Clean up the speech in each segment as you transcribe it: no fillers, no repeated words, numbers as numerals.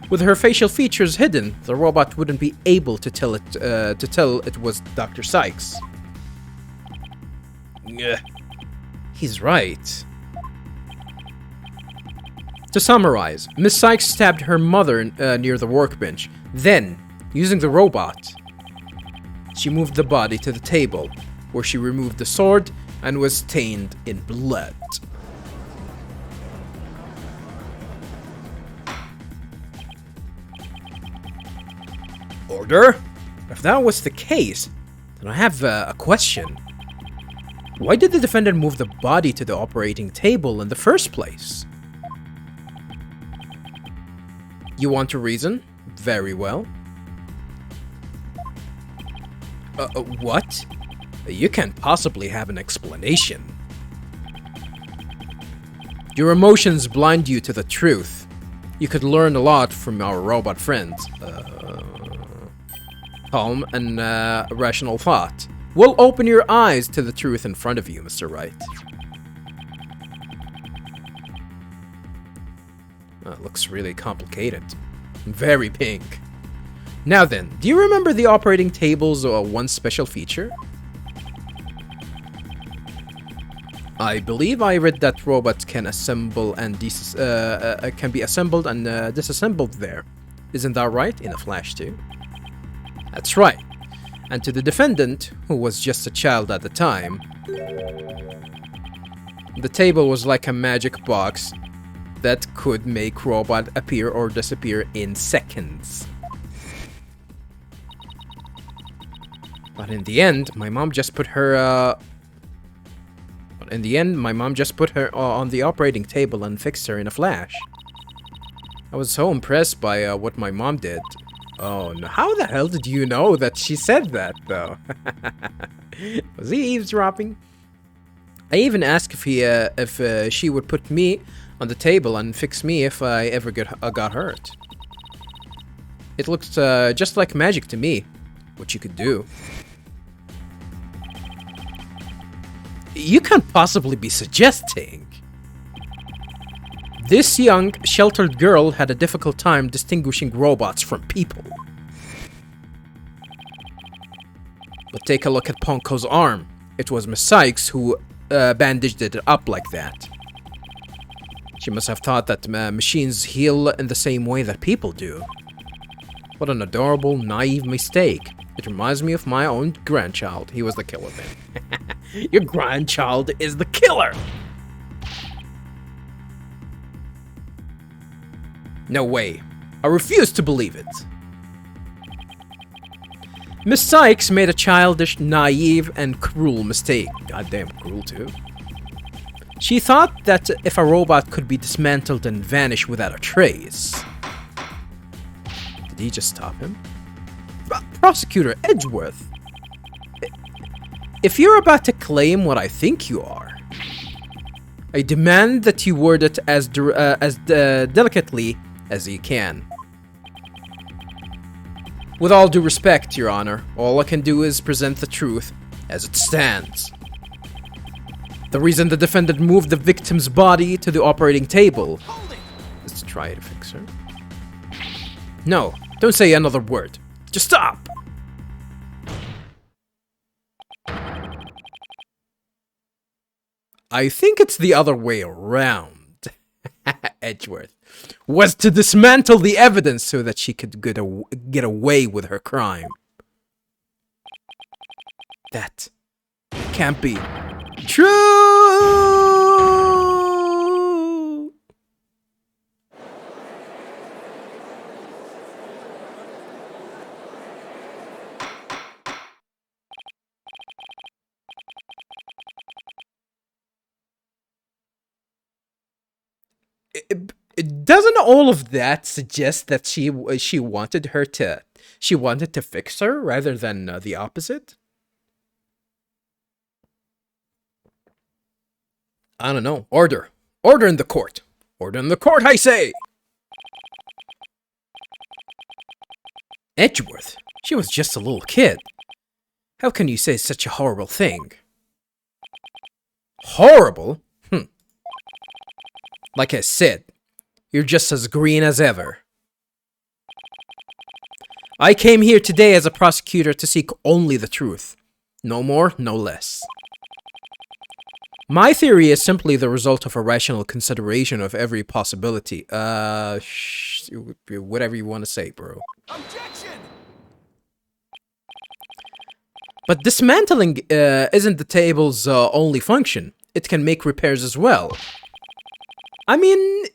With her facial features hidden, the robot wouldn't be able to tell it was Dr. Cykes. He's right. To summarize, Miss Cykes stabbed her mother near the workbench. Then, using the robot, she moved the body to the table, where she removed the sword and was stained in blood. Order? If that was the case, then I have a question. Why did the defendant move the body to the operating table in the first place? You want a reason? Very well. What? You can't possibly have an explanation. Your emotions blind you to the truth. You could learn a lot from our robot friends. Calm and rational thought will open your eyes to the truth in front of you, Mr. Wright. It looks really complicated. Very pink. Now then, do you remember the operating table's one special feature? I believe I read that robots can assemble and can be assembled and disassembled there. Isn't that right? In a flash too. That's right. And to the defendant, who was just a child at the time, the table was like a magic box that could make robot appear or disappear in seconds. But in the end, my mom just put her on the operating table and fixed her in a flash. I was so impressed by what my mom did. Oh no, how the hell did you know that she said that, though? Was he eavesdropping? I even asked if she would put me on the table and fix me if I ever got hurt. It looked just like magic to me, what you could do. You can't possibly be suggesting. This young, sheltered girl had a difficult time distinguishing robots from people. But take a look at Ponko's arm. It was Miss Cykes who bandaged it up like that. She must have thought that machines heal in the same way that people do. What an adorable, naive mistake. It reminds me of my own grandchild. He was the killer then. Your grandchild is the killer! No way. I refuse to believe it. Miss Cykes made a childish, naive, and cruel mistake. Goddamn cruel, too. She thought that if a robot could be dismantled and vanish without a trace... Did he just stop him? Prosecutor Edgeworth, if you're about to claim what I think you are, I demand that you word it as delicately as you can. With all due respect, Your Honor, all I can do is present the truth as it stands. The reason the defendant moved the victim's body to the operating table is to try to fix her. No, don't say another word. Just stop! I think it's the other way around. Edgeworth was to dismantle the evidence so that she could get away with her crime. That can't be true! Doesn't all of that suggest that she wanted to fix her rather than the opposite? I don't know. Order in the court. Order in the court, I say. Edgeworth, she was just a little kid. How can you say such a horrible thing? Horrible? Like I said, you're just as green as ever. I came here today as a prosecutor to seek only the truth. No more, no less. My theory is simply the result of a rational consideration of every possibility. Whatever you want to say, bro. Objection! But dismantling isn't the table's only function. It can make repairs as well. I mean,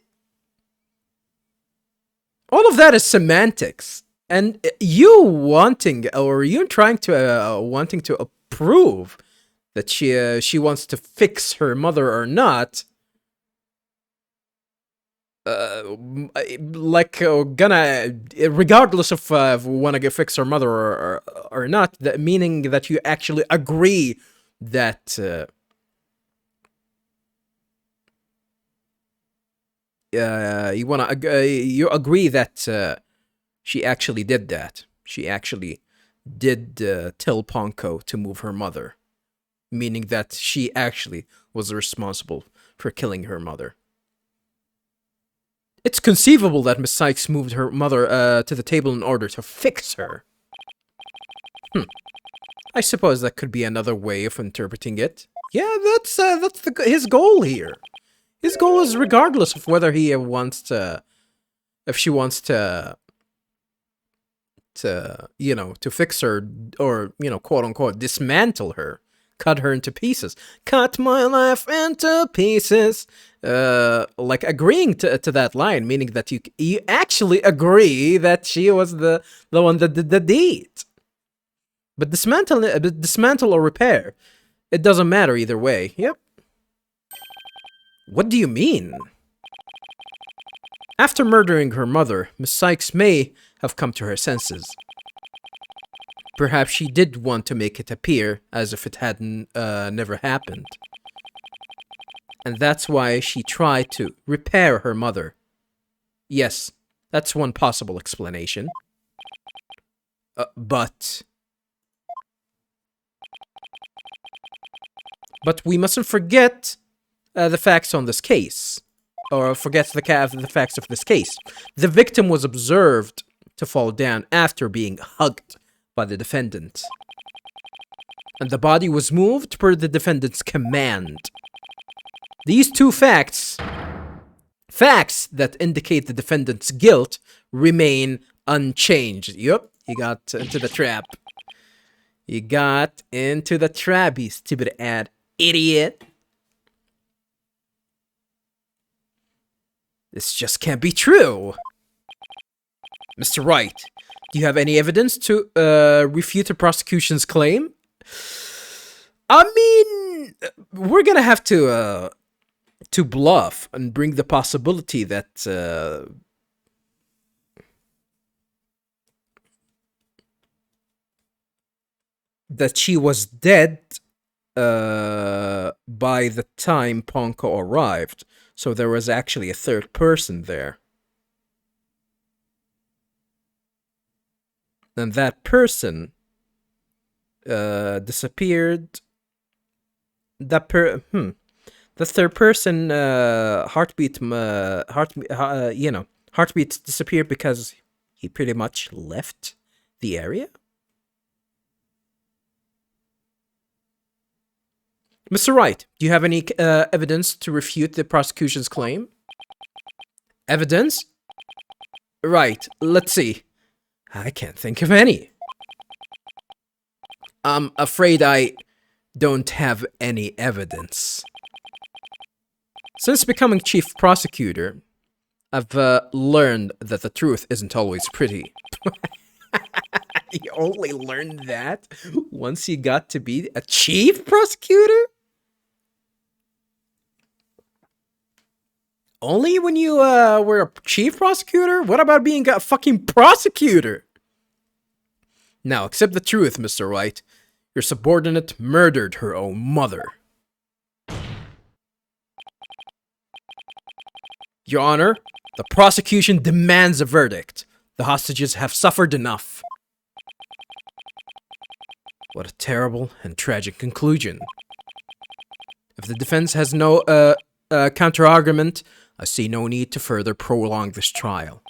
all of that is semantics. And you wanting, or you trying to, wanting to approve that she wants to fix her mother or not, regardless of want to fix her mother or not, that meaning that you actually agree that you agree that she actually did that. She actually did tell Ponko to move her mother, meaning that she actually was responsible for killing her mother. It's conceivable that Miss Cykes moved her mother to the table in order to fix her. I suppose that could be another way of interpreting it. Yeah, that's his goal here. His goal is regardless of whether he wants to, if she wants to fix her or, quote unquote, dismantle her, cut her into pieces. Cut my life into pieces. Like agreeing to that line, meaning that you actually agree that she was the one that did the deed. But dismantle or repair, it doesn't matter either way. Yep. What do you mean? After murdering her mother, Miss Cykes may have come to her senses. Perhaps she did want to make it appear as if it hadn't never happened. And that's why she tried to repair her mother. Yes, that's one possible explanation. But we mustn't forget the facts on this case. Or forget the facts of this case. The victim was observed to fall down after being hugged by the defendant. And the body was moved per the defendant's command. These two facts that indicate the defendant's guilt, remain unchanged. Yup, he got into the trap. You got into the trap, you stupid idiot. This just can't be true. Mr. Wright, do you have any evidence to refute the prosecution's claim? I mean, we're gonna have to bluff and bring the possibility that that she was dead by the time Ponko arrived. So there was actually a third person there. And that person disappeared. The third person heartbeat disappeared because he pretty much left the area. Mr. Wright, do you have any evidence to refute the prosecution's claim? Evidence? Right, let's see. I can't think of any. I'm afraid I don't have any evidence. Since becoming chief prosecutor, I've learned that the truth isn't always pretty. You only learned that once you got to be a chief prosecutor? Only when you were a chief prosecutor? What about being a fucking prosecutor? Now, accept the truth, Mr. Wright. Your subordinate murdered her own mother. Your Honor, the prosecution demands a verdict. The hostages have suffered enough. What a terrible and tragic conclusion. If the defense has no counter-argument, I see no need to further prolong this trial.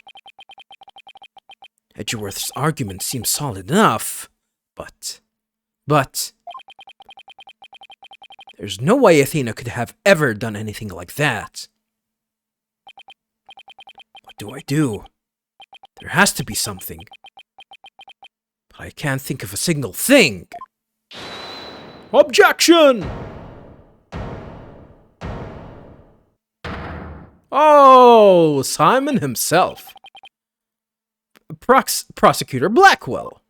Edgeworth's argument seems solid enough, but... There's no way Athena could have ever done anything like that. What do I do? There has to be something. But I can't think of a single thing. Objection! Oh, Simon himself. Prosecutor Blackwell.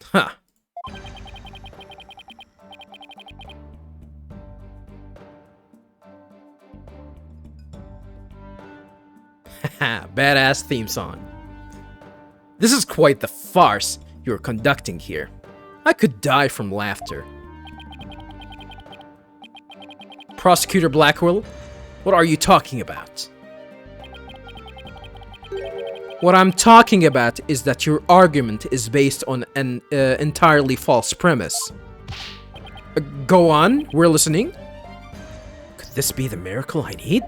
Huh. Badass theme song. This is quite the farce you're conducting here. I could die from laughter. Prosecutor Blackwell, what are you talking about? What I'm talking about is that your argument is based on an entirely false premise. Go on, we're listening. Could this be the miracle I need?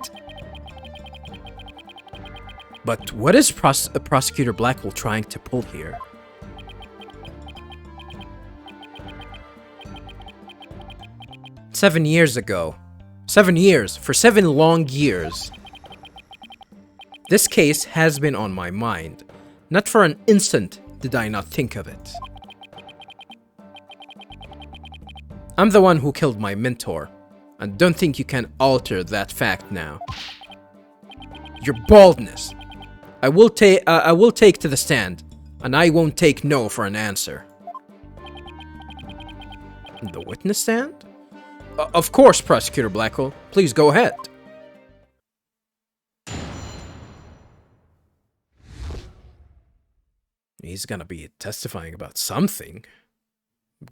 But what is Prosecutor Blackwell trying to pull here? "7 years ago. 7 years. For 7 long years. This case has been on my mind. Not for an instant did I not think of it. I'm the one who killed my mentor, and don't think you can alter that fact now. Your baldness. I will take to the stand, and I won't take no for an answer." The witness stand? Of course, Prosecutor Blackwell. Please go ahead. He's gonna be testifying about something.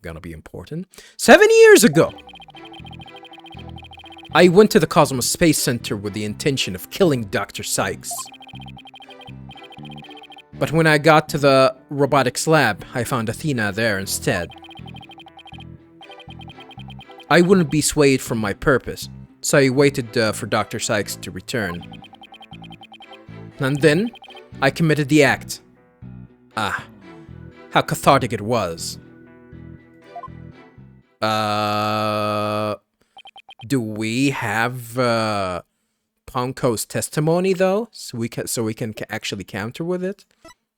Gonna be important. 7 years ago! I went to the Cosmos Space Center with the intention of killing Dr. Cykes. But when I got to the robotics lab, I found Athena there instead. I wouldn't be swayed from my purpose, so I waited for Dr. Cykes to return. And then, I committed the act. Ah, how cathartic it was. Do we have Ponko's testimony though, so we can actually counter with it?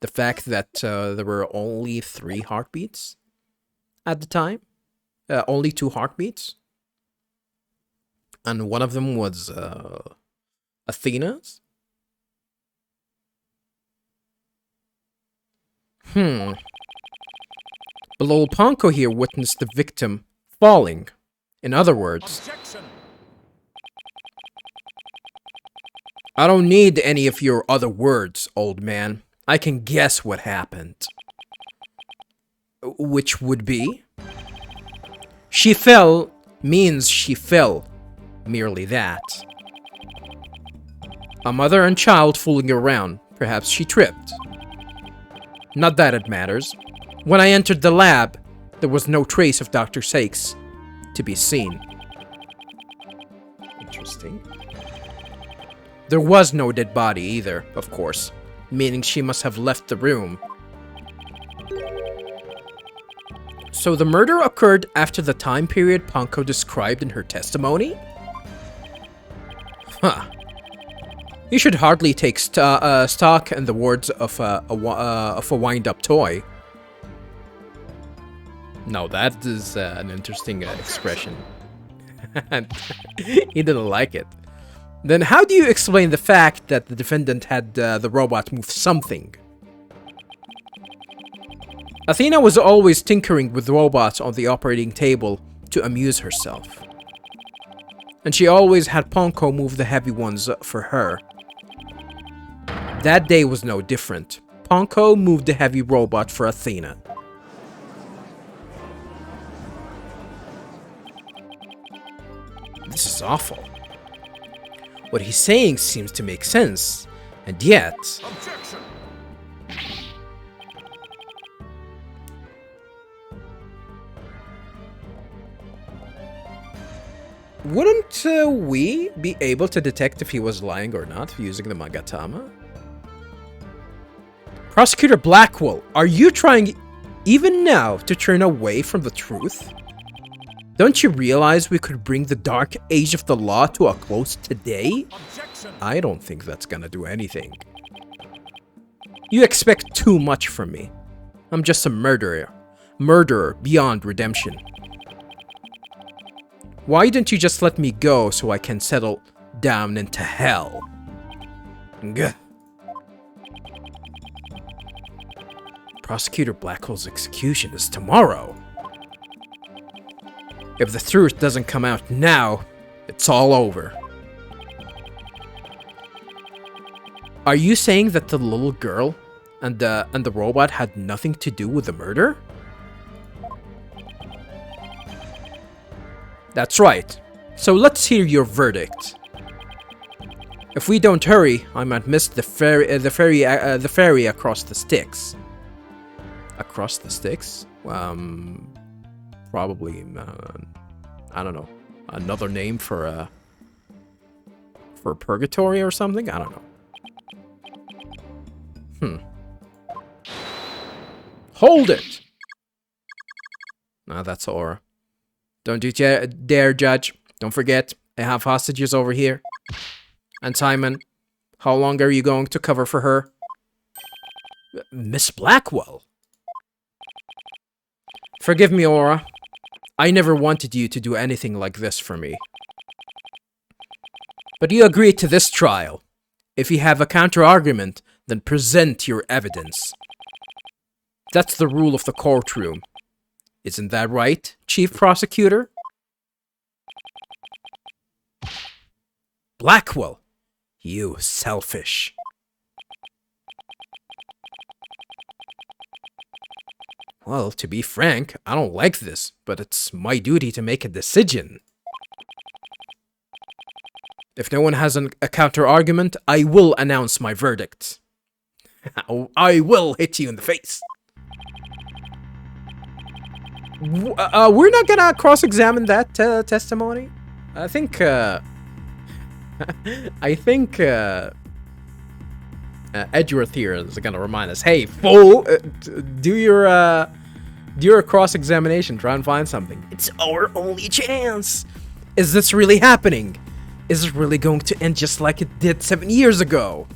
The fact that there were only 3 heartbeats at the time, only 2 heartbeats, and one of them was Athena's. But little Ponko here witnessed the victim falling. In other words, objection. I don't need any of your other words, old man. I can guess what happened. Which would be? She fell means she fell. Merely that. A mother and child fooling around. Perhaps she tripped. Not that it matters. When I entered the lab, there was no trace of Dr. Cykes to be seen. Interesting. There was no dead body either, of course, meaning she must have left the room. So the murder occurred after the time period Ponko described in her testimony? Huh. You should hardly take stock in the words of a wind-up toy. No, that is an interesting expression. He didn't like it. Then how do you explain the fact that the defendant had the robot move something? Athena was always tinkering with robots on the operating table to amuse herself. And she always had Ponko move the heavy ones for her. That day was no different. Ponko moved the heavy robot for Athena. This is awful. What he's saying seems to make sense, and yet... Objection. Wouldn't we be able to detect if he was lying or not using the Magatama? Prosecutor Blackwell, are you trying even now to turn away from the truth? Don't you realize we could bring the dark age of the law to a close today? Objection. I don't think that's gonna do anything. You expect too much from me. I'm just a murderer. Murderer beyond redemption. Why don't you just let me go so I can settle down into hell? Gah. Prosecutor Blackwell's execution is tomorrow. If the truth doesn't come out now, it's all over. Are you saying that the little girl and the robot had nothing to do with the murder? That's right. So let's hear your verdict. If we don't hurry, I might miss the ferry across the Styx. Across the Styx? Probably, I don't know, another name for purgatory or something? I don't know. Hold it! That's Aura. Don't you dare judge. Don't forget, I have hostages over here. And Simon, how long are you going to cover for her? Miss Blackwell? Forgive me, Aura. I never wanted you to do anything like this for me. But you agreed to this trial. If you have a counter-argument, then present your evidence. That's the rule of the courtroom. Isn't that right, Chief Prosecutor? Blackwell, you selfish. Well, to be frank, I don't like this, but it's my duty to make a decision. If no one has a counter-argument, I will announce my verdict. I will hit you in the face. We're not gonna cross-examine that testimony. I think Edgeworth here is gonna remind us, hey, fool, do your cross-examination, try and find something. It's our only chance. Is this really happening? Is it really going to end just like it did 7 years ago?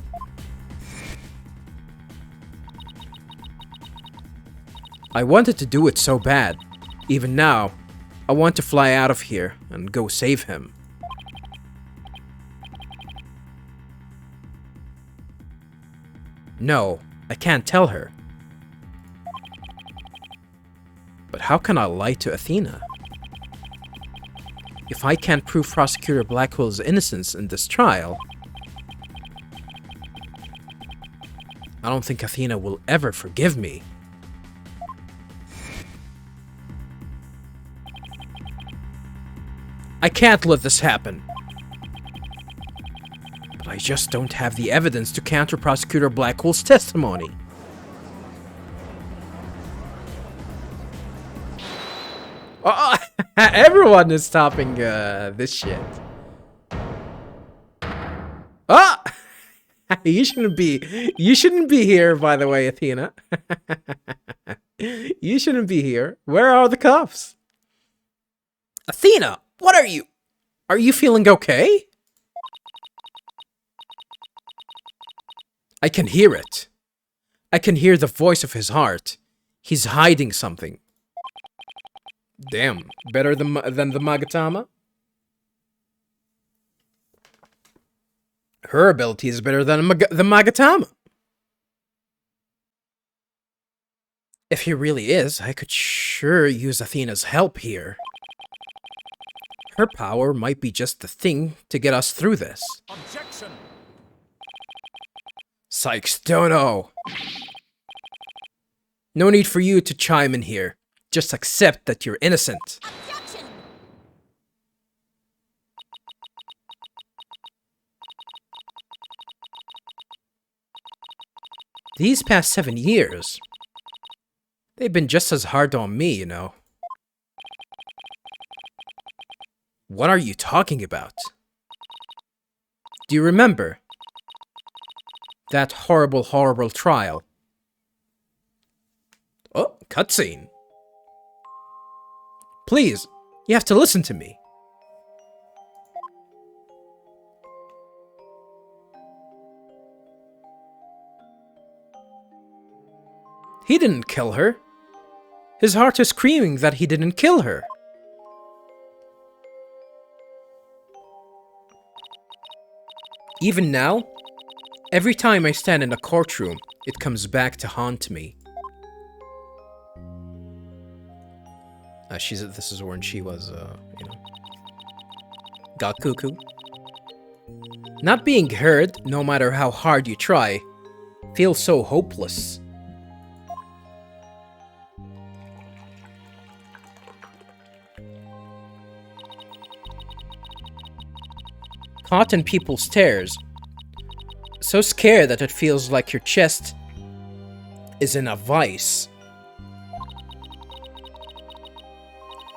I wanted to do it so bad. Even now, I want to fly out of here and go save him. No, I can't tell her. But how can I lie to Athena? If I can't prove Prosecutor Blackwell's innocence in this trial, I don't think Athena will ever forgive me. I can't let this happen. But I just don't have the evidence to counter Prosecutor Blackwell's testimony. Oh, everyone is stopping this shit. Ah! You shouldn't be here, by the way, Athena. You shouldn't be here. Where are the cuffs? Athena, what are you? Are you feeling okay? I can hear it. I can hear the voice of his heart. He's hiding something. Damn, better than the Magatama? Her ability is better than the Magatama. If he really is, I could sure use Athena's help here. Her power might be just the thing to get us through this. Objection. Cykes, don't know. No need for you to chime in here. Just accept that you're innocent. Objection. These past 7 years, they've been just as hard on me, you know. What are you talking about? Do you remember that horrible, horrible trial Cutscene? Please, you have to listen to me. He didn't kill her. His heart is screaming that he didn't kill her. Even now, every time I stand in a courtroom, it comes back to haunt me. This is when she was, got cuckoo. Not being heard, no matter how hard you try, feels so hopeless. Caught in people's stares. So scared that it feels like your chest is in a vice.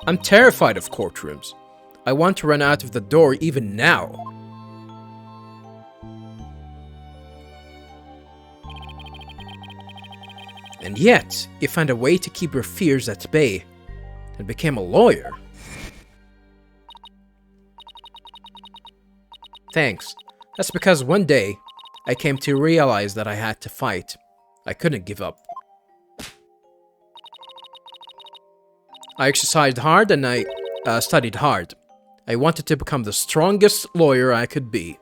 I'm terrified of courtrooms. I want to run out of the door even now. And yet, you found a way to keep your fears at bay and became a lawyer. Thanks. That's because one day, I came to realize that I had to fight. I couldn't give up. I exercised hard and I studied hard. I wanted to become the strongest lawyer I could be.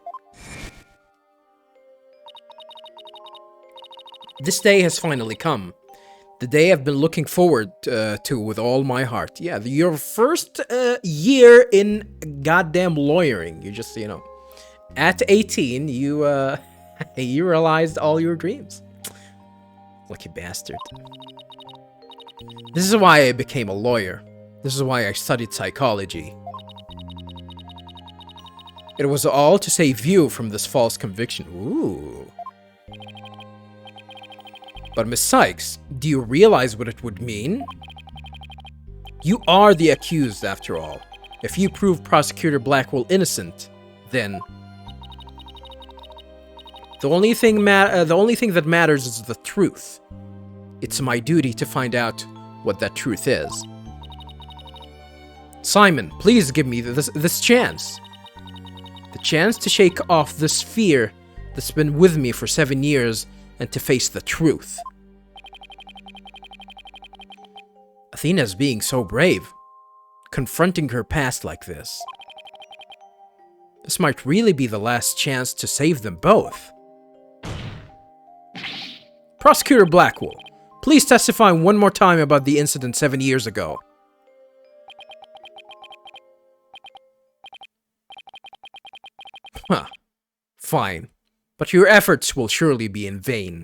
This day has finally come. The day I've been looking forward to with all my heart. Yeah, your first year in goddamn lawyering. You just, at 18, you you realized all your dreams. Lucky bastard. This is why I became a lawyer. This is why I studied psychology. It was all to save you from this false conviction. Ooh. But Miss Cykes, do you realize what it would mean? You are the accused, after all. If you prove Prosecutor Blackwell innocent, then the only thing that matters is the truth. It's my duty to find out what that truth is. Simon, please give me this chance. The chance to shake off this fear that's been with me for 7 years and to face the truth. Athena's being so brave, confronting her past like this. This might really be the last chance to save them both. Prosecutor Blackwell, please testify one more time about the incident 7 years ago. Huh. Fine. But your efforts will surely be in vain.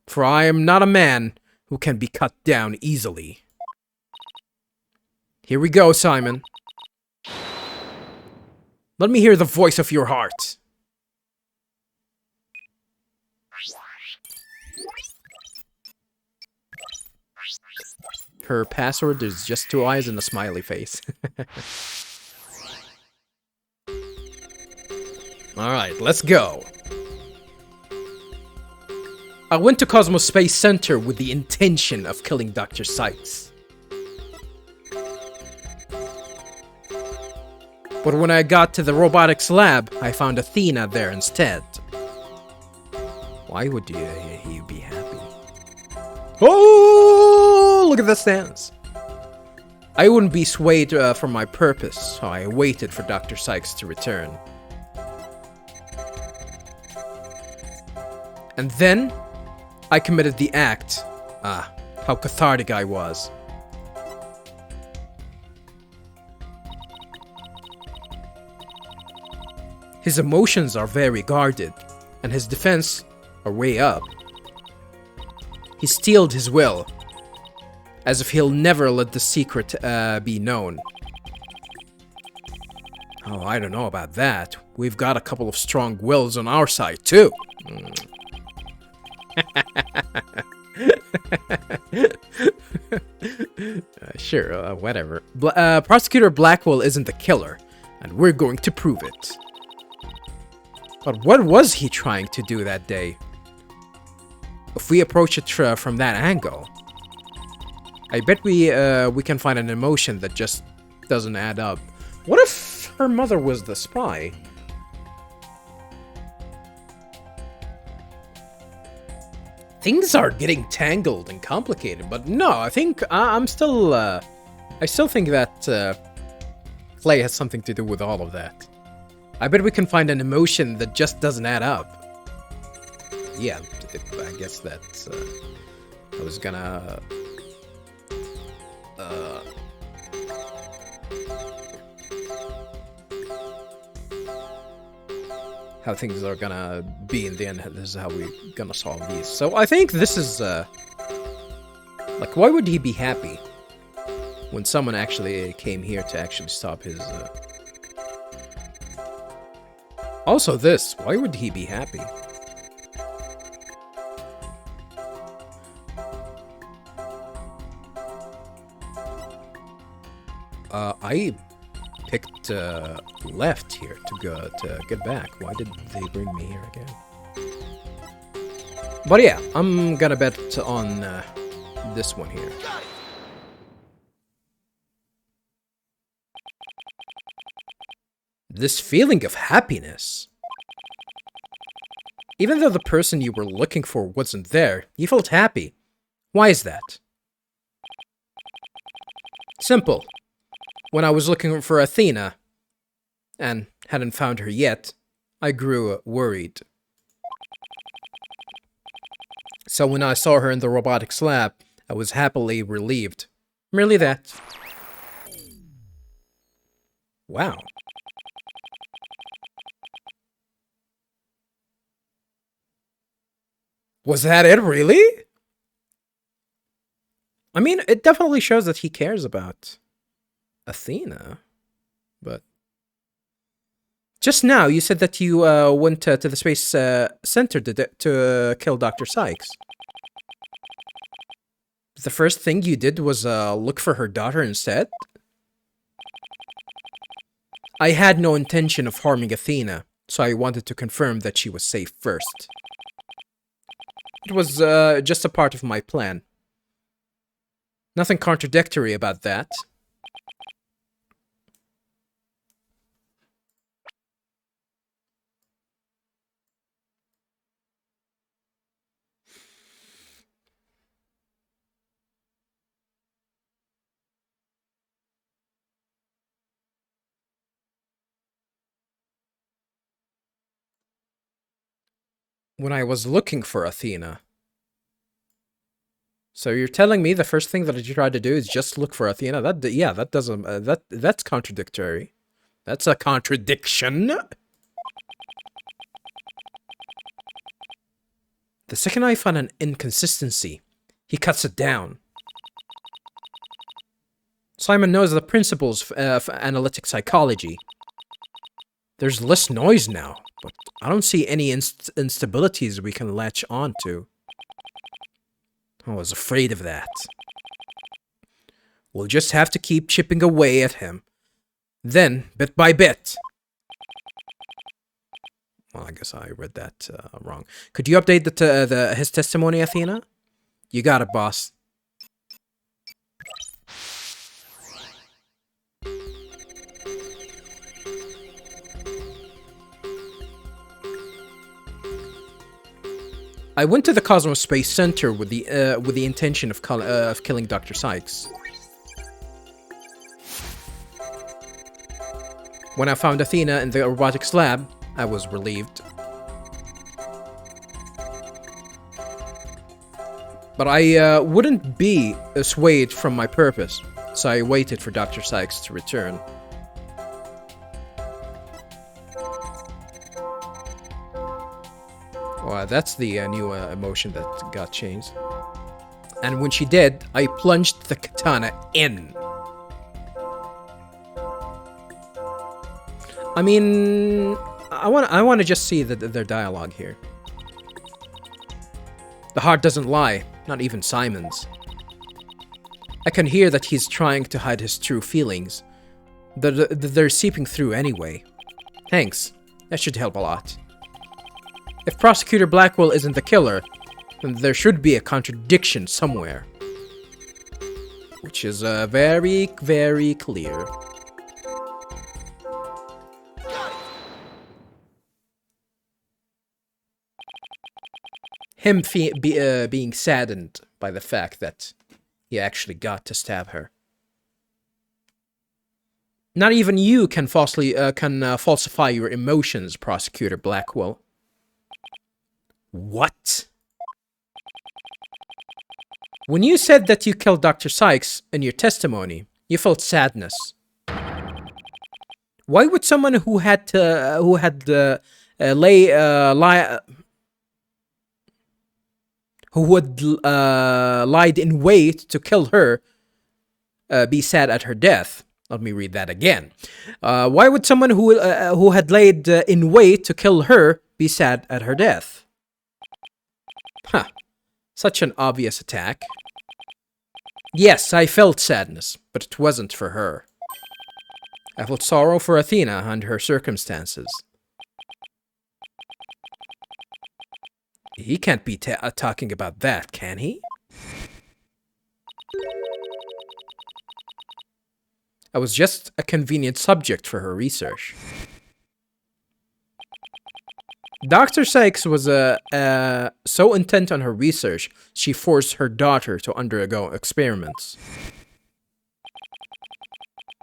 For I am not a man who can be cut down easily. Here we go, Simon. Let me hear the voice of your heart. Her password is just 2 eyes and a smiley face. Alright, let's go. I went to Cosmos Space Center with the intention of killing Dr. Cykes. But when I got to the robotics lab, I found Athena there instead. Why would you be happy? Oh, look at the stance. I wouldn't be swayed from my purpose, so I waited for Dr. Cykes to return. And then, I committed the act. Ah, how cathartic I was. His emotions are very guarded, and his defense are way up. He steeled his will, as if he'll never let the secret be known. Oh, I don't know about that. We've got a couple of strong wills on our side, too. Sure, whatever. Prosecutor Blackwell isn't the killer, and we're going to prove it. But what was he trying to do that day? if we approach it from that angle, I bet we can find an emotion that just doesn't add up. What if her mother was the spy? Things are getting tangled and complicated, but no, I think I still think that Clay has something to do with all of that. I bet we can find an emotion that just doesn't add up. Yeah, I guess that's... I was gonna... how things are gonna be in the end. This is how we're gonna solve these. So I think this is... like, why would he be happy when someone actually came here to actually stop his... Also this, why would he be happy? I picked left here to get back. Why did they bring me here again? But yeah, I'm gonna bet on this one here. This feeling of happiness. Even though the person you were looking for wasn't there, you felt happy. Why is that? Simple. When I was looking for Athena, and hadn't found her yet, I grew worried. So when I saw her in the robotics lab, I was happily relieved. Merely that. Wow. Was that it, really? I mean, it definitely shows that he cares about Athena, but... Just now, you said that you went to the Space Center to kill Dr. Cykes. The first thing you did was look for her daughter instead? I had no intention of harming Athena, so I wanted to confirm that she was safe first. It was just a part of my plan. Nothing contradictory about that. When I was looking for Athena. So you're telling me the first thing that you tried to do is just look for Athena? That doesn't... that's contradictory. That's a contradiction. The second I find an inconsistency, he cuts it down. Simon knows the principles of analytic psychology. There's less noise now, but I don't see any instabilities we can latch on to. I was afraid of that. We'll just have to keep chipping away at him. Then, bit by bit. Well, I guess I read that wrong. Could you update his testimony, Athena? You got it, boss. I went to the Cosmos Space Center with the intention of killing Dr. Cykes. When I found Athena in the robotics lab, I was relieved. But I wouldn't be swayed from my purpose, so I waited for Dr. Cykes to return. Well, that's the new emotion that got changed. And when she did, I plunged the katana in. I mean, I want to just see their dialogue here. The heart doesn't lie, not even Simon's. I can hear that he's trying to hide his true feelings. They're seeping through anyway. Thanks, that should help a lot. If Prosecutor Blackwell isn't the killer, And there should be a contradiction somewhere. Which is very, very clear. Him being saddened by the fact that he actually got to stab her. Not even you can falsify your emotions, Prosecutor Blackwell. What? When you said that you killed Dr. Cykes in your testimony, you felt sadness. Why would someone who had lied in wait to kill her be sad at her death? Let me read that again. Why would someone who had laid in wait to kill her be sad at her death? Huh. Such an obvious attack. Yes, I felt sadness, but it wasn't for her. I felt sorrow for Athena and her circumstances. He can't be talking about that, can he? I was just a convenient subject for her research. Dr. Cykes was so intent on her research, she forced her daughter to undergo experiments.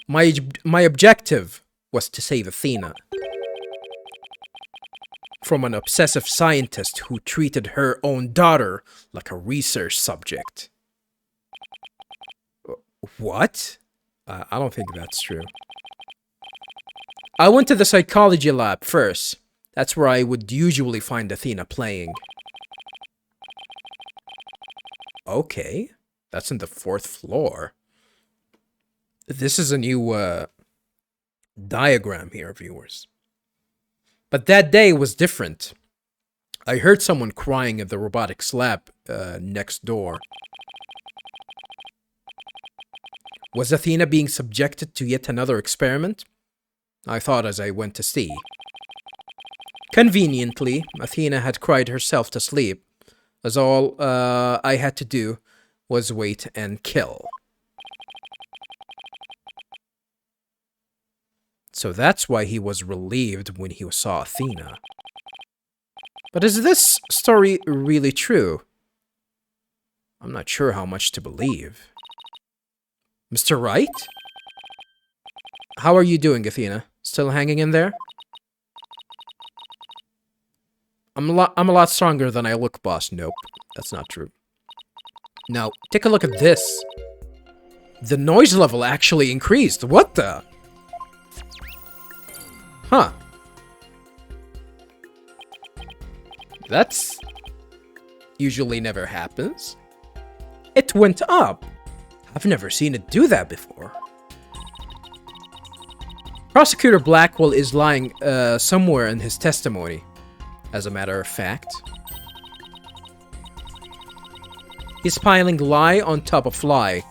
My objective was to save Athena from an obsessive scientist who treated her own daughter like a research subject. What? I don't think that's true. I went to the psychology lab first. That's where I would usually find Athena playing. Okay, that's in the 4th floor. This is a new diagram here, viewers. But that day was different. I heard someone crying in the robotics lab next door. Was Athena being subjected to yet another experiment? I thought as I went to see. Conveniently, Athena had cried herself to sleep, as all I had to do was wait and kill. So that's why he was relieved when he saw Athena. But is this story really true? I'm not sure how much to believe. Mr. Wright? How are you doing, Athena? Still hanging in there? I'm a lot stronger than I look, boss. Nope, that's not true. Now, take a look at this. The noise level actually increased. What the? Huh. That's usually never happens. It went up. I've never seen it do that before. Prosecutor Blackwell is lying somewhere in his testimony, as a matter of fact. He's piling lie on top of lie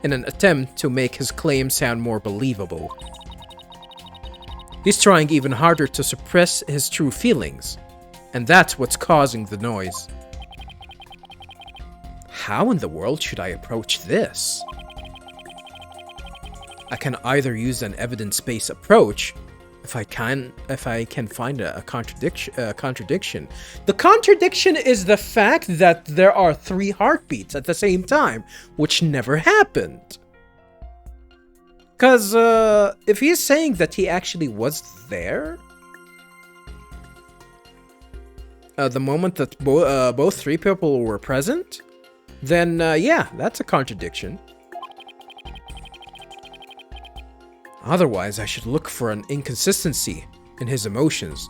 in an attempt to make his claim sound more believable. He's trying even harder to suppress his true feelings, and that's what's causing the noise. How in the world should I approach this? I can either use an evidence-based approach if I can find a contradiction. The contradiction is the fact that there are 3 heartbeats at the same time, which never happened. Because if he's saying that he actually was there, the moment that both 3 people were present, then yeah, that's a contradiction. Otherwise, I should look for an inconsistency in his emotions.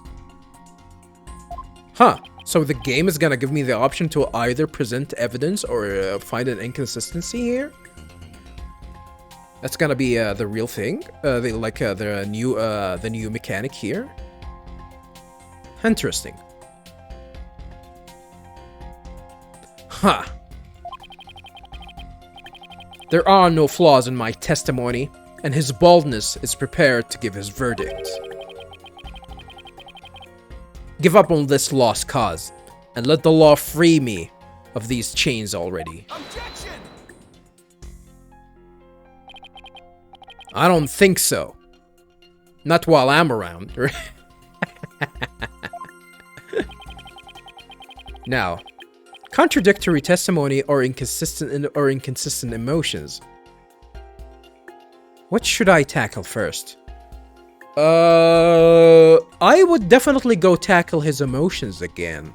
Huh, so the game is gonna give me the option to either present evidence or find an inconsistency here? That's gonna be the real thing? The new mechanic here? Interesting. Huh. There are no flaws in my testimony, and his baldness is prepared to give his verdict. Give up on this lost cause, and let the law free me of these chains already. Objection! I don't think so. Not while I'm around. Now, contradictory testimony or inconsistent emotions. What should I tackle first? I would definitely go tackle his emotions again.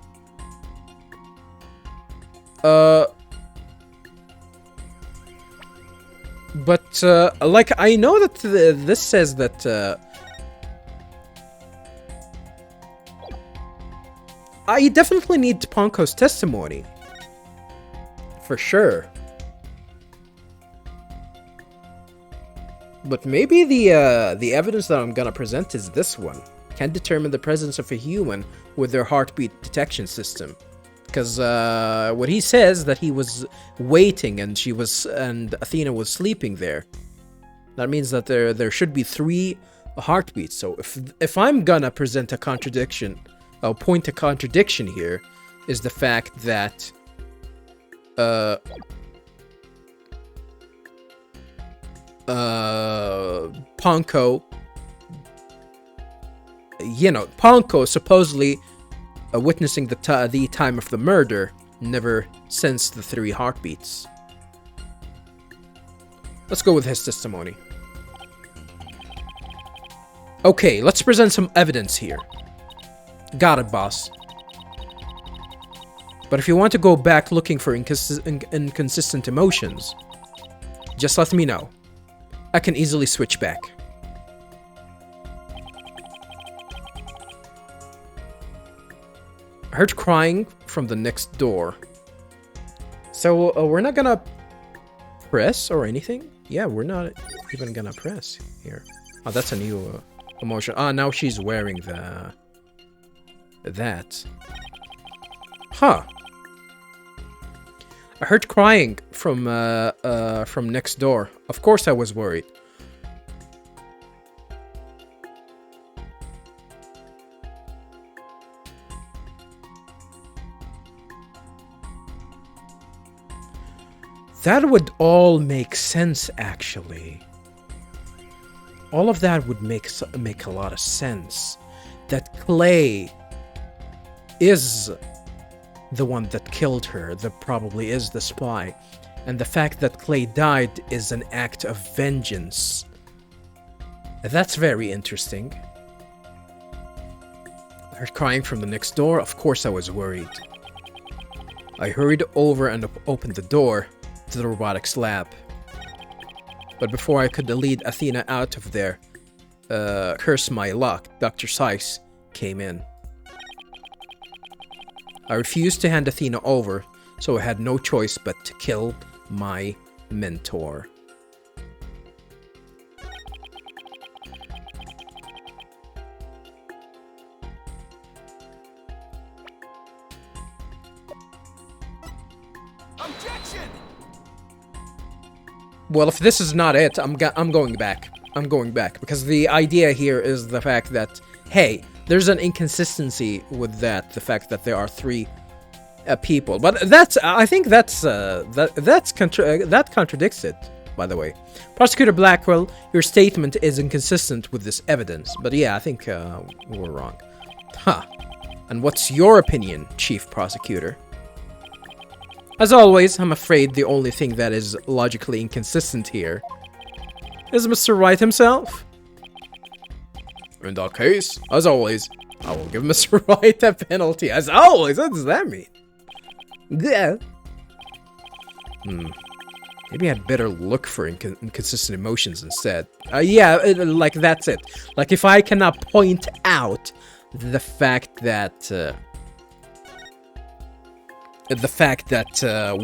But, like, I know that this says that, I definitely need Ponko's testimony. For sure. But maybe the evidence that I'm gonna present is this one. Can determine the presence of a human with their heartbeat detection system. Because what he says that he was waiting and Athena was sleeping there. That means that there should be 3 heartbeats. So if I'm gonna present a contradiction, I'll point a contradiction here, is the fact that Ponko, Ponko supposedly witnessing the time of the murder never sensed the 3 heartbeats. Let's go with his testimony. Okay, let's present some evidence here. Got it, boss. But if you want to go back looking for inconsistent emotions, just let me know. I can easily switch back. I heard crying from the next door. So we're not gonna press or anything? Yeah, we're not even gonna press here. Oh, that's a new emotion. Ah, now she's wearing that. Huh. I heard crying from next door. Of course I was worried. That would all make sense, actually. All of that would make a lot of sense. That Clay is the one that killed her, that probably is the spy. And the fact that Clay died is an act of vengeance. That's very interesting. I heard crying from the next door. Of course I was worried. I hurried over and opened the door to the robotics lab. But before I could lead Athena out of there, curse my luck, Dr. Cykes came in. I refused to hand Athena over, so I had no choice but to kill my mentor. Objection! Well, if this is not it, I'm going back. I'm going back because the idea here is the fact that, hey, there's an inconsistency with that, the fact that there are 3 people. But I think that contradicts it, by the way. Prosecutor Blackwell, your statement is inconsistent with this evidence. But yeah, I think we're wrong. Huh. And what's your opinion, Chief Prosecutor? As always, I'm afraid the only thing that is logically inconsistent here is Mr. Wright himself. In that case, as always, I will give Mr. Wright a penalty. As always, what does that mean? Yeah. Maybe I'd better look for inconsistent emotions instead. Yeah, like that's it. Like if I cannot point out the fact that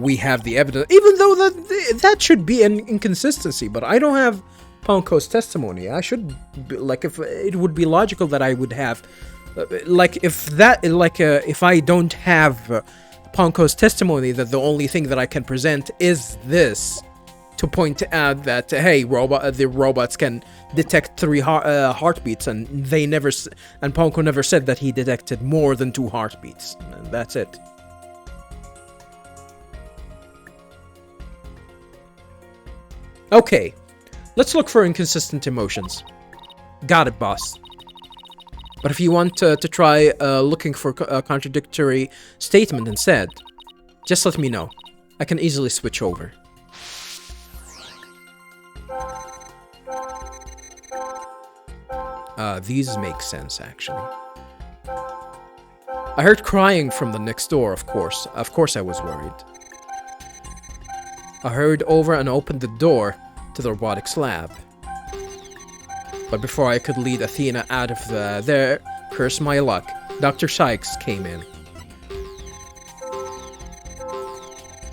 we have the evidence, even though that should be an inconsistency, but I don't have Ponko's testimony. I should, like, if it would be logical that I would have, if I don't have Ponko's testimony, that the only thing that I can present is this, to point out that, hey, the robots can detect 3 heartbeats, and Ponko never said that he detected more than 2 heartbeats. And that's it. Okay, let's look for inconsistent emotions. Got it, boss. But if you want to try looking for a contradictory statement instead, just let me know. I can easily switch over. These make sense, actually. I heard crying from the next door, of course. Of course I was worried. I hurried over and opened the door to the robotics lab. But before I could lead Athena out of there, curse my luck, Dr. Cykes came in.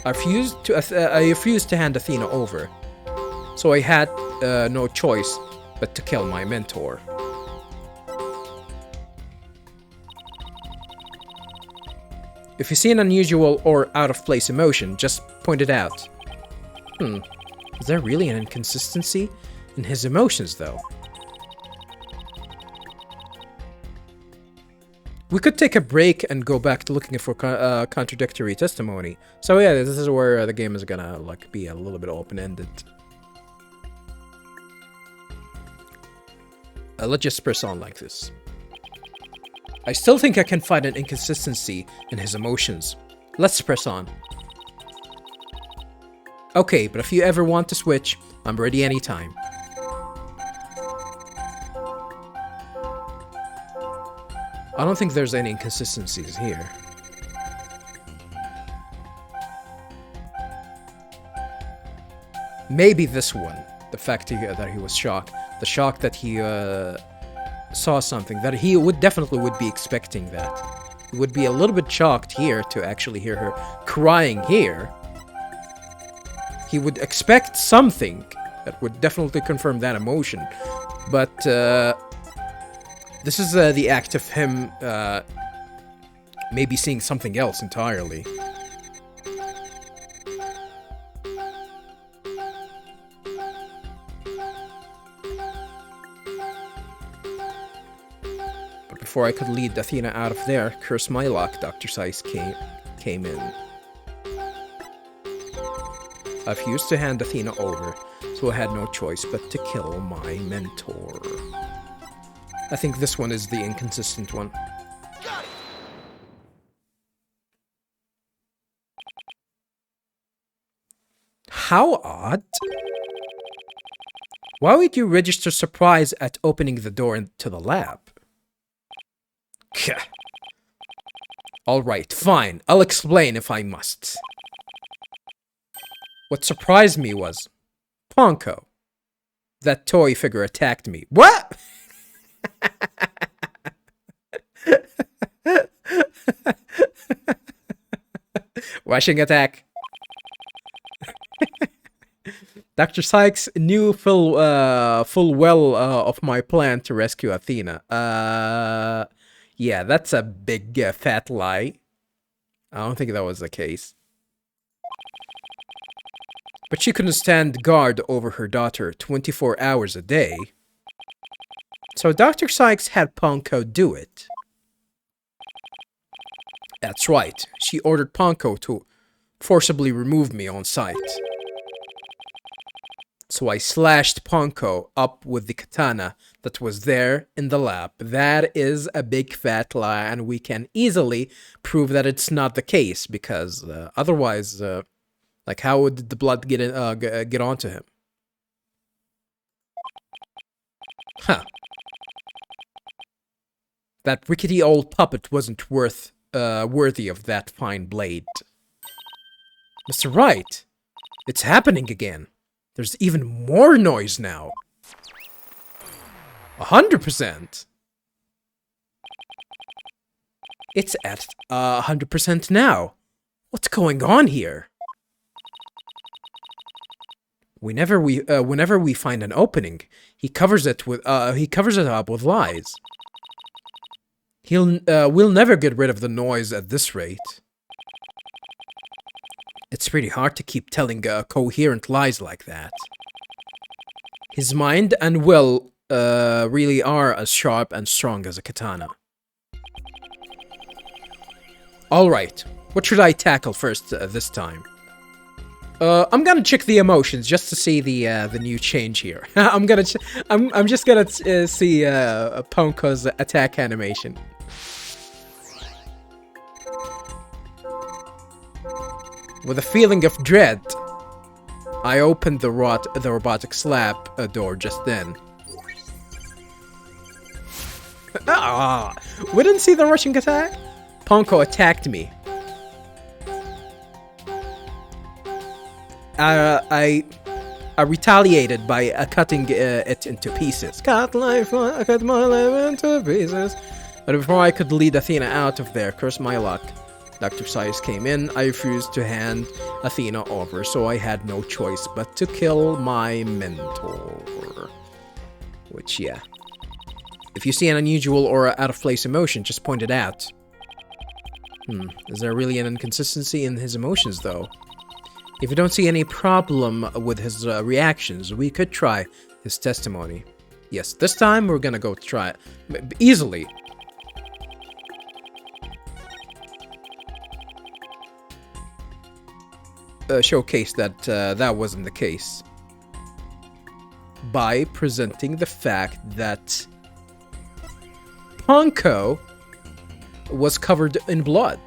I refused to hand Athena over, so I had no choice but to kill my mentor. If you see an unusual or out-of-place emotion, just point it out. Is there really an inconsistency in his emotions, though? We could take a break and go back to looking for contradictory testimony. So yeah, this is where the game is gonna like be a little bit open-ended. Let's just press on like this. I still think I can find an inconsistency in his emotions. Let's press on. Okay, but if you ever want to switch, I'm ready anytime. I don't think there's any inconsistencies here. Maybe this one. The fact that he was shocked. The shock that he saw something. That he would definitely be expecting that. He would be a little bit shocked here to actually hear her crying here. He would expect something that would definitely confirm that emotion. But this is the act of him maybe seeing something else entirely. But before I could lead Athena out of there, curse my luck, Dr. Cykes came in. I refused to hand Athena over, so I had no choice but to kill my mentor. I think this one is the inconsistent one. How odd. Why would you register surprise at opening the door into the lab? Alright, fine. I'll explain if I must. What surprised me was Ponko. That toy figure attacked me. What? Rushing attack. Dr. Cykes knew full well of my plan to rescue Athena. Yeah, that's a big fat lie. I don't think that was the case. But she couldn't stand guard over her daughter 24 hours a day. So Dr. Cykes had Ponko do it. That's right. She ordered Ponko to forcibly remove me on sight. So I slashed Ponko up with the katana that was there in the lab. That is a big fat lie, and we can easily prove that it's not the case, because otherwise, like, how would the blood get onto him? Huh. That rickety old puppet wasn't worthy of that fine blade. Mr. Wright, it's happening again. There's even more noise now. 100%. It's at 100% now. What's going on here? Whenever we find an opening, he covers it up with lies. We'll never get rid of the noise at this rate. It's pretty hard to keep telling coherent lies like that. His mind and will really are as sharp and strong as a katana. Alright, what should I tackle first this time? I'm gonna check the emotions just to see the new change here. I'm just gonna see Ponko's attack animation. With a feeling of dread, I opened the robotic slab door just then. We didn't see the rushing attack? Ponko attacked me. I retaliated by cutting it into pieces. Cut my life into pieces. But before I could lead Athena out of there, curse my luck, Dr. Sykes came in. I refused to hand Athena over, so I had no choice but to kill my mentor. Which, yeah. If you see an unusual or out-of-place emotion, just point it out. Is there really an inconsistency in his emotions, though? If you don't see any problem with his reactions, we could try his testimony. Yes, this time we're gonna go try it. Easily. Showcase that that wasn't the case. By presenting the fact that Ponko was covered in blood.